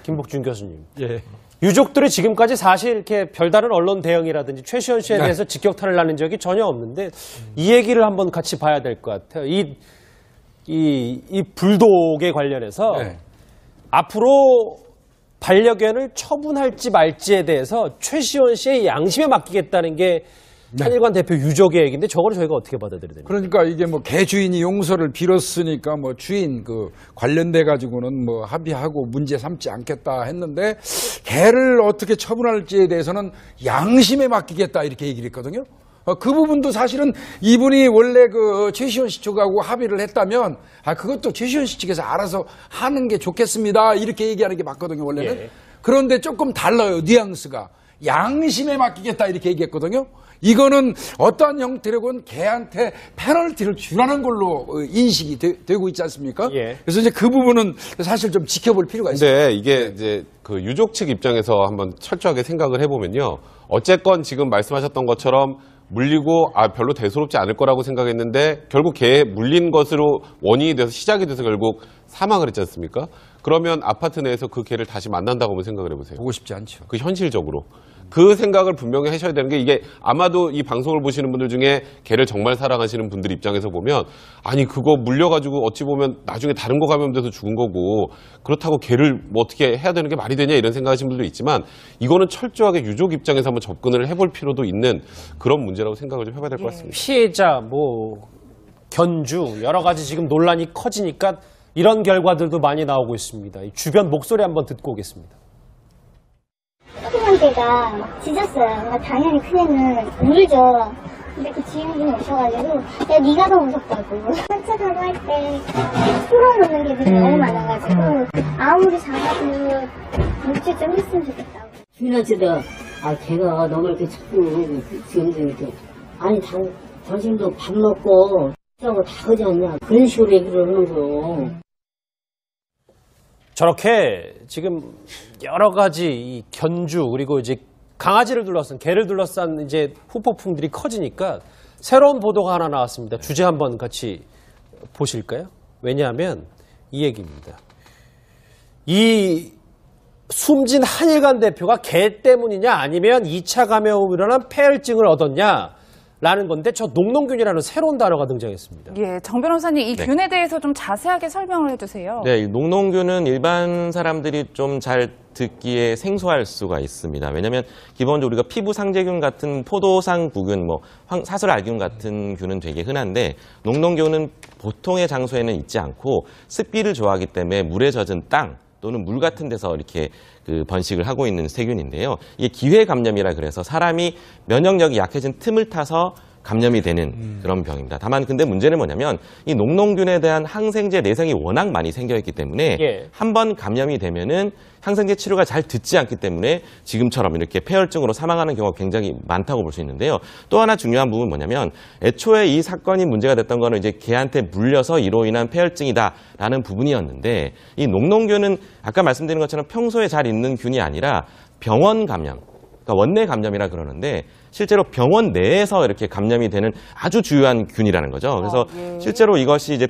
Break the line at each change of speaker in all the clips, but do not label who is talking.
김복준 교수님.
예.
유족들이 지금까지 사실 이렇게 별다른 언론 대응이라든지 최시원 씨에 대해서 직격탄을 날린 적이 전혀 없는데 이 얘기를 한번 같이 봐야 될 것 같아요. 이 불독에 관련해서 앞으로 반려견을 처분할지 말지에 대해서 최시원 씨의 양심에 맡기겠다는 게 한일관 대표 유족의 얘기인데 저거를 저희가 어떻게 받아들여야 됩니까?
그러니까 이게 뭐 개 주인이 용서를 빌었으니까 뭐 주인 관련돼 가지고는 뭐 합의하고 문제 삼지 않겠다 했는데 개를 어떻게 처분할지에 대해서는 양심에 맡기겠다 이렇게 얘기를 했거든요. 그 부분도 사실은 이분이 원래 최시원 씨 쪽하고 합의를 했다면 그것도 최시원 씨 측에서 알아서 하는 게 좋겠습니다 이렇게 얘기하는 게 맞거든요 원래는. 예. 그런데 조금 달라요 뉘앙스가. 양심에 맡기겠다 이렇게 얘기했거든요. 이거는 어떠한 형태로건 개한테 페널티를 주라는 걸로 인식이 되고 있지 않습니까? 예. 그래서 이제 그 부분은 사실 좀 지켜볼 필요가 있습니다.
근데 이게 이제 그 유족 측 입장에서 한번 철저하게 생각을 해보면요. 어쨌건 지금 말씀하셨던 것처럼 물리고 별로 대수롭지 않을 거라고 생각했는데 결국 개에 물린 것으로 원인이 돼서 시작이 돼서 결국 사망을 했지 않습니까? 그러면 아파트 내에서 그 개를 다시 만난다고 한번 생각을 해보세요.
보고 싶지 않죠.
그 현실적으로. 그 생각을 분명히 하셔야 되는 게 이게 아마도 이 방송을 보시는 분들 중에 개를 정말 사랑하시는 분들 입장에서 보면 아니 그거 물려가지고 어찌 보면 나중에 다른 거 감염돼서 죽은 거고 그렇다고 개를 뭐 어떻게 해야 되는 게 말이 되냐 이런 생각하시는 분들도 있지만 이거는 철저하게 유족 입장에서 한번 접근을 해볼 필요도 있는 그런 문제라고 생각을 좀 해봐야 될 것 같습니다.
피해자 견주 여러 가지 지금 논란이 커지니까 이런 결과들도 많이 나오고 있습니다. 주변 목소리 한번 듣고 오겠습니다.
조그만 개가 짖었어요. 당연히 큰애는 울죠. 근데 그 지인분이 오셔가지고 야 네가 더 무섭다고. 산책하고 할 때 풀어놓는 개들이 너무 많아가지고 아무리 작아도 묵지 좀 했으면 좋겠다고.
주인한테도 걔가 너무 이렇게 자꾸 지금도 이렇게 아니 당신도 밥 먹고 하고 다 그러지 않냐 그런 식으로 얘기를 하는 거요.
저렇게 지금 여러 가지 이 견주 그리고 이제 강아지를 둘러싼 개를 둘러싼 이제 후폭풍들이 커지니까 새로운 보도가 하나 나왔습니다. 주제 한번 같이 보실까요? 왜냐하면 이 얘기입니다. 이 숨진 한일관 대표가 개 때문이냐 아니면 2차 감염으로 일어난 폐혈증을 얻었냐 라는 건데 저 녹농균이라는 새로운 단어가 등장했습니다.
예, 정 변호사님 이 균에 대해서 좀 자세하게 설명을 해주세요.
네, 녹농균은 일반 사람들이 좀 잘 듣기에 생소할 수가 있습니다. 왜냐하면 기본적으로 우리가 피부 상재균 같은 포도상 구균, 사슬알균 같은 균은 되게 흔한데 녹농균은 보통의 장소에는 있지 않고 습기를 좋아하기 때문에 물에 젖은 땅 또는 물 같은 데서 이렇게 번식을 하고 있는 세균인데요. 이게 기회 감염이라 그래서 사람이 면역력이 약해진 틈을 타서 감염이 되는 그런 병입니다. 다만 근데 문제는 뭐냐면 이 녹농균에 대한 항생제 내성이 워낙 많이 생겨 있기 때문에 한 번 감염이 되면은 항생제 치료가 잘 듣지 않기 때문에 지금처럼 이렇게 폐혈증으로 사망하는 경우가 굉장히 많다고 볼 수 있는데요. 또 하나 중요한 부분은 뭐냐면 애초에 이 사건이 문제가 됐던 거는 이제 개한테 물려서 이로 인한 폐혈증이다라는 부분이었는데 이 녹농균은 아까 말씀드린 것처럼 평소에 잘 있는 균이 아니라 병원 감염, 그러니까 원내 감염이라 그러는데 실제로 병원 내에서 이렇게 감염이 되는 아주 주요한 균이라는 거죠. 그래서 실제로 이것이 이제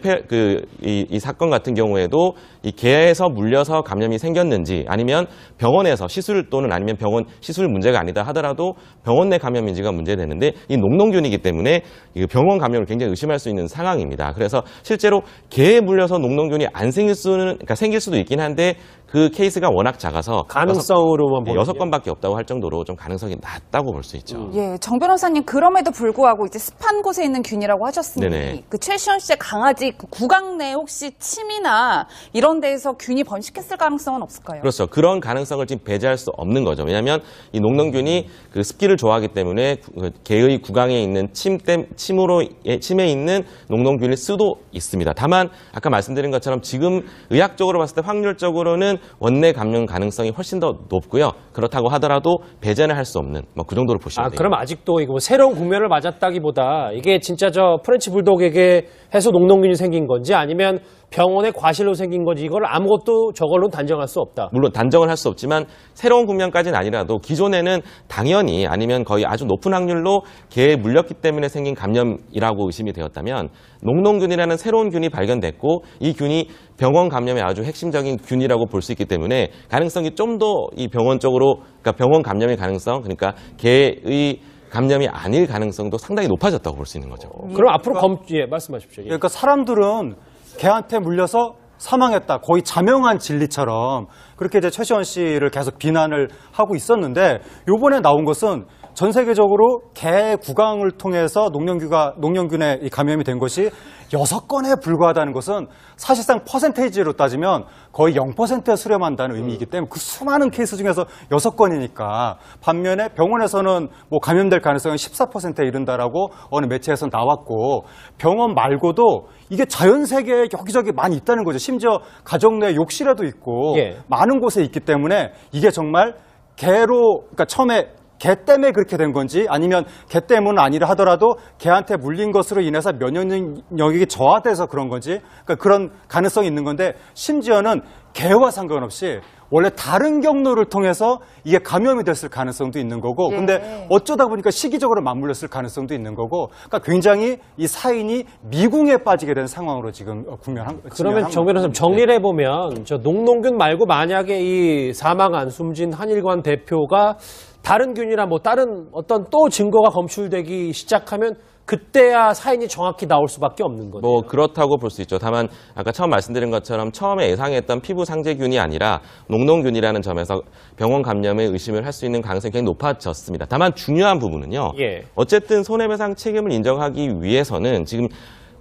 이 사건 같은 경우에도 이 개에서 물려서 감염이 생겼는지 아니면 병원에서 시술 또는 아니면 병원 시술 문제가 아니다 하더라도 병원 내 감염인지가 문제되는데 이 녹농균이기 때문에 병원 감염을 굉장히 의심할 수 있는 상황입니다. 그래서 실제로 개에 물려서 녹농균이 안 생길 그러니까 생길 수도 있긴 한데 그 케이스가 워낙 작아서
가능성으로만 보면
6건밖에 없다고 할 정도로 좀 가능성이 낮다고 볼 수 있죠.
예, 정 변호사님 그럼에도 불구하고 이제 습한 곳에 있는 균이라고 하셨으니 그 최시원 씨의 강아지 구강 내 혹시 침이나 이런 데에서 균이 번식했을 가능성은 없을까요?
그렇죠. 그런 가능성을 지금 배제할 수 없는 거죠. 왜냐하면 이 녹농균이 그 습기를 좋아하기 때문에 개의 구강에 있는 침에 있는 녹농균일 수도 있습니다. 다만 아까 말씀드린 것처럼 지금 의학적으로 봤을 때 확률적으로는 원내 감염 가능성이 훨씬 더 높고요. 그렇다고 하더라도 배제는 할 수 없는 그 정도로 보시면 돼요.
그럼 아직도 이거 새로운 국면을 맞았다기보다 이게 진짜 저 프렌치 불독에게 해서 녹농균이 생긴 건지 아니면 병원에 과실로 생긴 거지 이걸 아무것도 저걸로 단정할 수 없다.
물론 단정을 할 수 없지만 새로운 국면까지는 아니라도 기존에는 당연히 아니면 거의 아주 높은 확률로 개에 물렸기 때문에 생긴 감염이라고 의심이 되었다면 녹농균이라는 새로운 균이 발견됐고 이 균이 병원 감염의 아주 핵심적인 균이라고 볼 수 있기 때문에 가능성이 좀 더 이 병원 쪽으로 그러니까 병원 감염의 가능성 그러니까 개의 감염이 아닐 가능성도 상당히 높아졌다고 볼 수 있는 거죠.
그럼 앞으로 예, 말씀하십시오. 예.
그러니까 사람들은 개한테 물려서 사망했다. 거의 자명한 진리처럼 그렇게 이제 최시원 씨를 계속 비난을 하고 있었는데 요번에 나온 것은 전 세계적으로 개 구강을 통해서 녹농균에 감염이 된 것이 6건에 불과하다는 것은 사실상 퍼센테이지로 따지면 거의 0%에 수렴한다는 의미이기 때문에 그 수많은 케이스 중에서 6건이니까 반면에 병원에서는 뭐 감염될 가능성은 14%에 이른다라고 어느 매체에서 나왔고 병원 말고도 이게 자연 세계에 여기저기 많이 있다는 거죠. 심지어 가정 내 욕실에도 있고
예.
많은 곳에 있기 때문에 이게 정말 그러니까 처음에 개 때문에 그렇게 된 건지 아니면 개 때문은 아니라 하더라도 개한테 물린 것으로 인해서 면역력이 저하돼서 그런 건지 그러니까 그런 가능성이 있는 건데 심지어는 개와 상관없이 원래 다른 경로를 통해서 이게 감염이 됐을 가능성도 있는 거고 근데 어쩌다 보니까 시기적으로 맞물렸을 가능성도 있는 거고 그러니까 굉장히 이 사인이 미궁에 빠지게 된 상황으로 지금
그러면 정 변호사님 정리를 해보면 저 녹농균 말고 만약에 이 사망한 숨진 한일관 대표가 다른 균이나 뭐 다른 어떤 또 증거가 검출되기 시작하면 그때야 사인이 정확히 나올 수밖에 없는 거죠.
뭐 그렇다고 볼 수 있죠. 다만 아까 처음 말씀드린 것처럼 처음에 예상했던 피부 상재균이 아니라 녹농균이라는 점에서 병원 감염의 의심을 할 수 있는 가능성이 굉장히 높아졌습니다. 다만 중요한 부분은요.
예.
어쨌든 손해배상 책임을 인정하기 위해서는 지금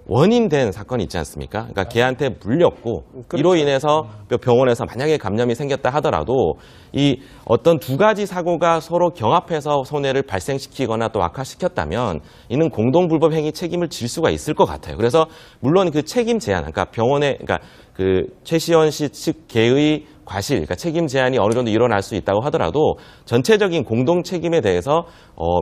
원인된 사건이 있지 않습니까? 그러니까 개한테 물렸고 이로 인해서 병원에서 만약에 감염이 생겼다 하더라도 이 어떤 두 가지 사고가 서로 경합해서 손해를 발생시키거나 또 악화시켰다면 이는 공동불법 행위 책임을 질 수가 있을 것 같아요. 그래서 물론 그 책임 제한, 그러니까 병원에 그러니까 그 최시원 씨 측 개의 과실, 그러니까 책임 제한이 어느 정도 일어날 수 있다고 하더라도 전체적인 공동 책임에 대해서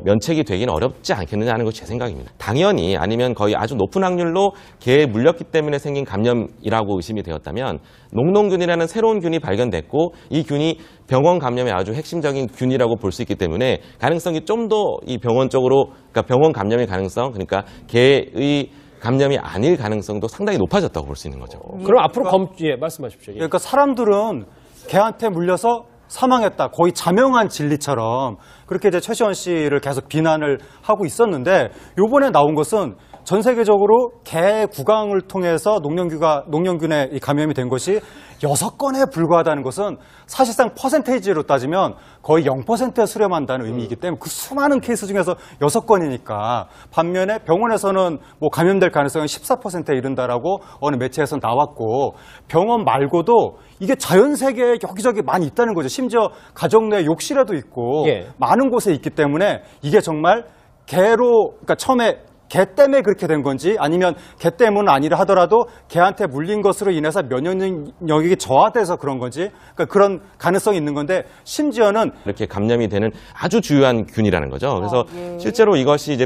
면책이 되기는 어렵지 않겠느냐 하는 것이 제 생각입니다. 당연히 아니면 거의 아주 높은 확률로 개에 물렸기 때문에 생긴 감염이라고 의심이 되었다면 녹농균이라는 새로운 균이 발견됐고 이 균이 병원 감염의 아주 핵심적인 균이라고 볼 수 있기 때문에 가능성이 좀 더 이 병원 쪽으로 그러니까 병원 감염의 가능성 그러니까 개의 감염이 아닐 가능성도 상당히 높아졌다고 볼 수 있는 거죠.
그럼 앞으로 예, 말씀하십시오. 예.
그러니까 사람들은 개한테 물려서 사망했다. 거의 자명한 진리처럼 그렇게 이제 최시원 씨를 계속 비난을 하고 있었는데 요번에 나온 것은 전 세계적으로 개 구강을 통해서 녹농균에 감염이 된 것이 6건에 불과하다는 것은 사실상 퍼센테이지로 따지면 거의 0%에 수렴한다는 의미이기 때문에 그 수많은 케이스 중에서 6건이니까 반면에 병원에서는 뭐 감염될 가능성은 14%에 이른다라고 어느 매체에서 나왔고 병원 말고도 이게 자연 세계에 여기저기 많이 있다는 거죠. 심지어 가정 내 욕실에도 있고 많은 곳에 있기 때문에 이게 정말 그러니까 처음에 개 때문에 그렇게 된 건지 아니면 개 때문은 아니라 하더라도 개한테 물린 것으로 인해서 면역력이 저하돼서 그런 건지 그러니까 그런 가능성이 있는 건데 심지어는
이렇게 감염이 되는 아주 주요한 균이라는 거죠. 그래서 실제로 이것이 이제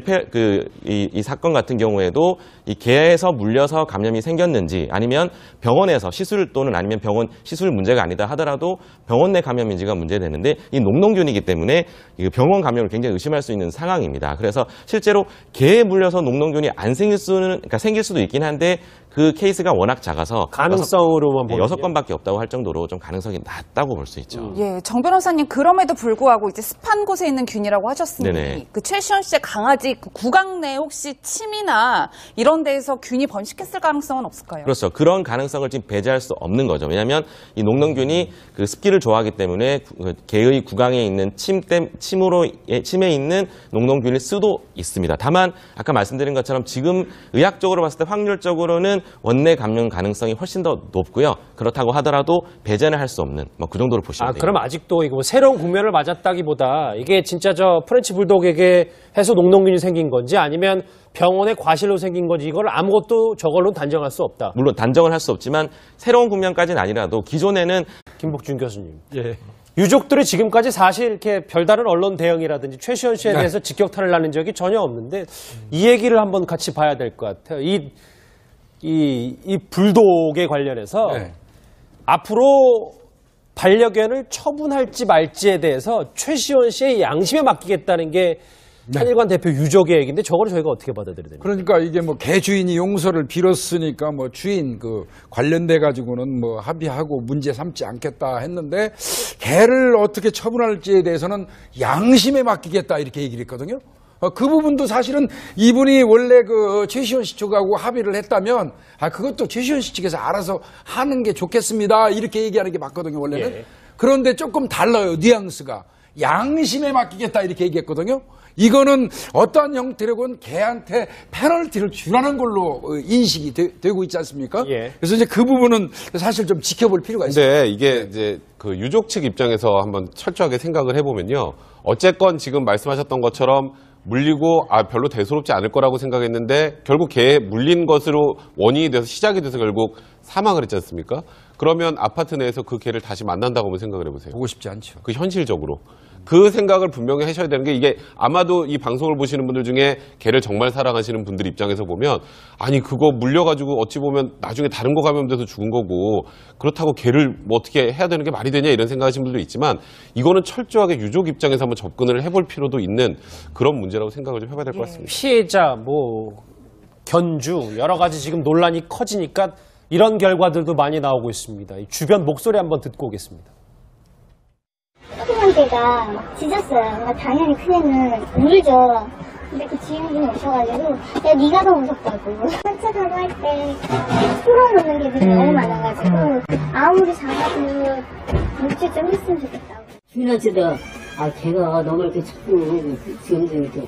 이 사건 같은 경우에도 이 개에서 물려서 감염이 생겼는지 아니면 병원에서 시술 또는 아니면 병원 시술 문제가 아니다 하더라도 병원 내 감염인지가 문제되는데 이 녹농균이기 때문에 병원 감염을 굉장히 의심할 수 있는 상황입니다. 그래서 실제로 개에 물려서 녹농균이 안 생길 그러니까 생길 수도 있긴 한데 그 케이스가 워낙 작아서
가능성으로만 보면
6건밖에 없다고 할 정도로 좀 가능성이 낮다고 볼 수 있죠.
예, 정 변호사님 그럼에도 불구하고 이제 습한 곳에 있는 균이라고 하셨으니
네네.
그 최시원 씨의 강아지 그 구강 내에 혹시 침이나 이런 데에서 균이 번식했을 가능성은 없을까요?
그렇죠. 그런 가능성을 지금 배제할 수 없는 거죠. 왜냐하면 이 녹농균이 그 습기를 좋아하기 때문에 개의 구강에 있는 침에 있는 녹농균일 수도 있습니다. 다만 아까 말씀드린 것처럼 지금 의학적으로 봤을 때 확률적으로는 원내 감염 가능성이 훨씬 더 높고요. 그렇다고 하더라도 배제는 할 수 없는 뭐 그 정도로 보시면 돼요.
그럼 아직도 이거 뭐 새로운 국면을 맞았다기보다 이게 진짜 저 프렌치 불독에게 해서 녹농균이 생긴 건지 아니면 병원에 과실로 생긴 건지 이걸 아무것도 저걸로 단정할 수 없다.
물론 단정을 할 수 없지만 새로운 국면까지는 아니라도 기존에는
김복준 교수님. 예. 유족들이 지금까지 사실 이렇게 별다른 언론 대응이라든지 최시원 씨에 대해서 직격탄을 나는 적이 전혀 없는데 이 얘기를 한번 같이 봐야 될 것 같아요. 이 이 불독에 관련해서
네.
앞으로 반려견을 처분할지 말지에 대해서 최시원 씨의 양심에 맡기겠다는 게 한일관 대표 유족의 얘기인데 저거를 저희가 어떻게 받아들여야 됩니까?
그러니까 이게 뭐 개 주인이 용서를 빌었으니까 뭐 주인 그 관련돼 가지고는 뭐 합의하고 문제 삼지 않겠다 했는데 개를 어떻게 처분할지에 대해서는 양심에 맡기겠다 이렇게 얘기를 했거든요. 그 부분도 사실은 이분이 원래 그 최시원 씨 쪽하고 합의를 했다면 그것도 최시원 씨 측에서 알아서 하는 게 좋겠습니다 이렇게 얘기하는 게 맞거든요 원래는.
예.
그런데 조금 달라요 뉘앙스가. 양심에 맡기겠다 이렇게 얘기했거든요. 이거는 어떠한 형태로건 개한테 페널티를 주라는 걸로 인식이 되고 있지 않습니까?
예.
그래서 이제 그 부분은 사실 좀 지켜볼 필요가 있습니다.
근데 이게 이제 그 유족 측 입장에서 한번 철저하게 생각을 해보면요. 어쨌건 지금 말씀하셨던 것처럼 물리고 별로 대수롭지 않을 거라고 생각했는데 결국 개에 물린 것으로 원인이 돼서 시작이 돼서 결국 사망을 했지 않습니까? 그러면 아파트 내에서 그 개를 다시 만난다고 한번 생각을 해보세요.
보고 싶지 않죠.
그 현실적으로. 그 생각을 분명히 하셔야 되는 게 이게 아마도 이 방송을 보시는 분들 중에 개를 정말 사랑하시는 분들 입장에서 보면 아니 그거 물려가지고 어찌 보면 나중에 다른 거 감염돼서 죽은 거고 그렇다고 개를 뭐 어떻게 해야 되는 게 말이 되냐 이런 생각하시는 분들도 있지만 이거는 철저하게 유족 입장에서 한번 접근을 해볼 필요도 있는 그런 문제라고 생각을 좀 해봐야 될 것 같습니다.
피해자, 견주 여러 가지 지금 논란이 커지니까 이런 결과들도 많이 나오고 있습니다. 이 주변 목소리 한번 듣고 오겠습니다.
조그만 개가 짖었어요. 당연히 큰애는 울죠. 근데 그 지인분이 오셔가지고 야 네가 더 무섭다고. 산책하고 할 때 풀어놓는 개들이 너무 많아가지고 아무리 작아도 묵지 좀 했으면 좋겠다고.
주인한테도 걔가 너무 이렇게 자꾸 지금도 이렇게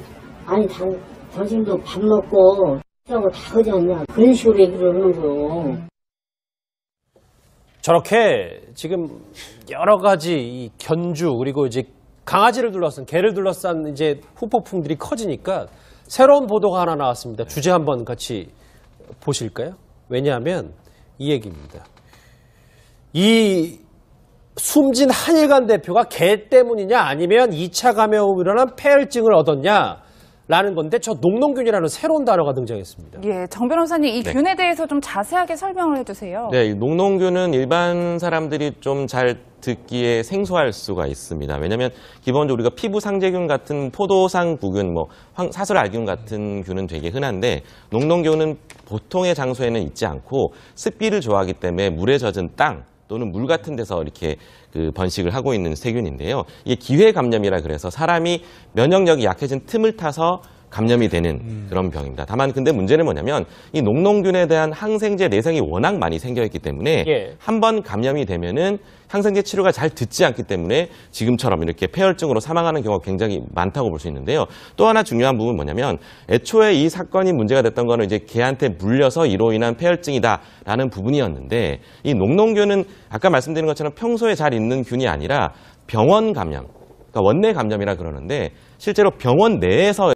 당신도 밥 먹고 하고 다 그러지 않냐 그런 식으로 얘기를 하는 거요.
저렇게 지금 여러 가지 이 견주 그리고 이제 강아지를 둘러싼 개를 둘러싼 이제 후폭풍들이 커지니까 새로운 보도가 하나 나왔습니다. 주제 한번 같이 보실까요? 왜냐하면 이 얘기입니다. 이 숨진 한일관 대표가 개 때문이냐 아니면 2차 감염으로 일어난 폐혈증을 얻었냐 라는 건데 저 녹농균이라는 새로운 단어가 등장했습니다.
예, 정 변호사님 이 균에 대해서 좀 자세하게 설명을 해주세요.
네, 이 녹농균은 일반 사람들이 좀 잘 듣기에 생소할 수가 있습니다. 왜냐하면 기본적으로 우리가 피부 상재균 같은 포도상구균, 사슬알균 같은 균은 되게 흔한데 녹농균은 보통의 장소에는 있지 않고 습기를 좋아하기 때문에 물에 젖은 땅 또는 물 같은 데서 이렇게 번식을 하고 있는 세균인데요. 이게 기회 감염이라 그래서 사람이 면역력이 약해진 틈을 타서 감염이 되는 그런 병입니다. 다만 근데 문제는 뭐냐면 이 녹농균에 대한 항생제 내성이 워낙 많이 생겨있기 때문에 한 번 감염이 되면은 항생제 치료가 잘 듣지 않기 때문에 지금처럼 이렇게 폐혈증으로 사망하는 경우가 굉장히 많다고 볼 수 있는데요. 또 하나 중요한 부분은 뭐냐면 애초에 이 사건이 문제가 됐던 거는 이제 개한테 물려서 이로 인한 폐혈증이다라는 부분이었는데 이 녹농균은 아까 말씀드린 것처럼 평소에 잘 있는 균이 아니라 병원 감염, 그러니까 원내 감염이라 그러는데 실제로 병원 내에서